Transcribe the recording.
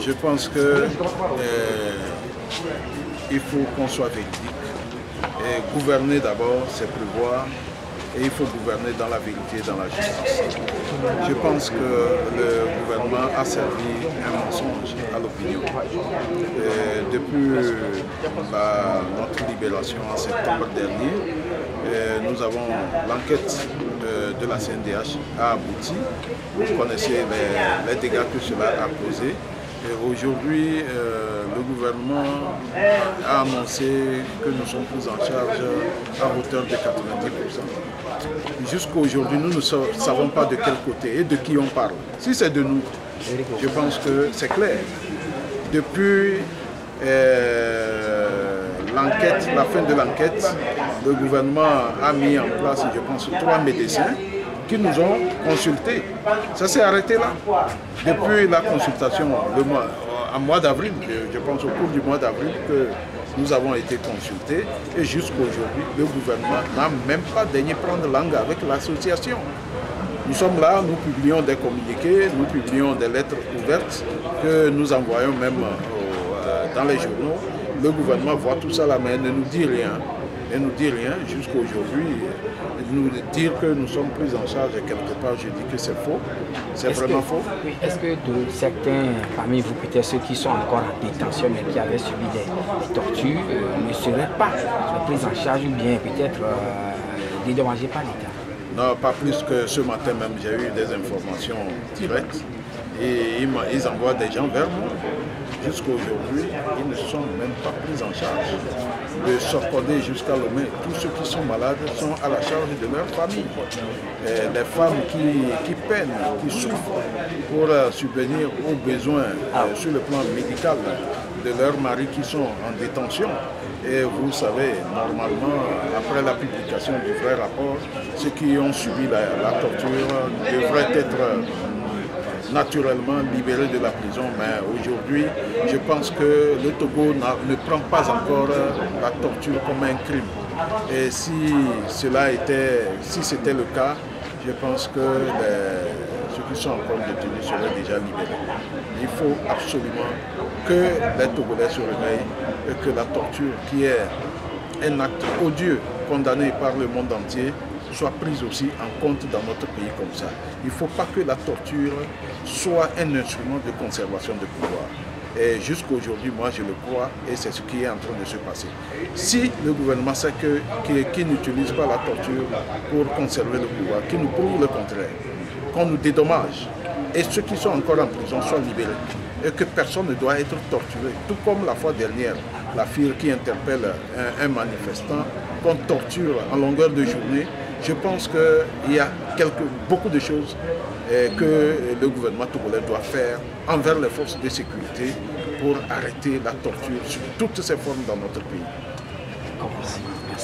Je pense que il faut qu'on soit véridique. Et gouverner d'abord, c'est prévoir. Et il faut gouverner dans la vérité et dans la justice. Je pense que le gouvernement a servi un mensonge à l'opinion. Depuis notre libération en septembre dernier, nous avons l'enquête de la CNDH a abouti. Vous connaissez les dégâts que cela a causés. Aujourd'hui, le gouvernement a annoncé que nous sommes pris en charge à hauteur de 90%. Jusqu'à aujourd'hui, nous ne savons pas de quel côté et de qui on parle. Si c'est de nous, je pense que c'est clair. Depuis l'enquête, la fin de l'enquête, le gouvernement a mis en place, je pense, 3 médecins qui nous ont consultés. Ça s'est arrêté là. Depuis la consultation, en mois d'avril, je pense au cours du mois d'avril, que nous avons été consultés. Et jusqu'à aujourd'hui, le gouvernement n'a même pas daigné prendre langue avec l'association. Nous sommes là, nous publions des communiqués, nous publions des lettres ouvertes que nous envoyons même dans les journaux. Le gouvernement voit tout ça là, mais ne nous dit rien. Et nous dit rien jusqu'à aujourd'hui. Nous dire que nous sommes pris en charge quelque part, je dis que c'est faux. C'est vraiment faux. Est-ce que de certains parmi vous, peut-être ceux qui sont encore en détention mais qui avaient subi des tortures, ne seraient pas pris en charge ou bien peut-être dédommagés par l'État? Non, pas plus que ce matin même, j'ai eu des informations directes et ils envoient des gens vers moi. Jusqu'à aujourd'hui, ils ne sont même pas pris en charge. De Sokodé jusqu'à Lomé, tous ceux qui sont malades sont à la charge de leur famille. Les femmes qui peinent, qui souffrent pour subvenir aux besoins sur le plan médical de leurs maris qui sont en détention. Et vous savez, normalement, après la publication du vrai rapport, ceux qui ont subi la torture devraient être naturellement libérés de la prison, mais aujourd'hui, je pense que le Togo ne prend pas encore la torture comme un crime. Et si c'était le cas, je pense que ceux qui sont encore détenus seraient déjà libérés. Il faut absolument que les Togolais se réveillent et que la torture, qui est un acte odieux condamné par le monde entier, soit prise aussi en compte dans notre pays comme ça. Il ne faut pas que la torture soit un instrument de conservation de pouvoir. Et jusqu'à aujourd'hui, moi je le crois et c'est ce qui est en train de se passer. Si le gouvernement sait qu'il n'utilise pas la torture pour conserver le pouvoir, qu'il nous prouve le contraire, qu'on nous dédommage et ceux qui sont encore en prison soient libérés et que personne ne doit être torturé. Tout comme la fois dernière, la fille qui interpelle un manifestant, qu'on torture en longueur de journée. Je pense qu'il y a beaucoup de choses que le gouvernement togolais doit faire envers les forces de sécurité pour arrêter la torture sur toutes ces formes dans notre pays. Merci.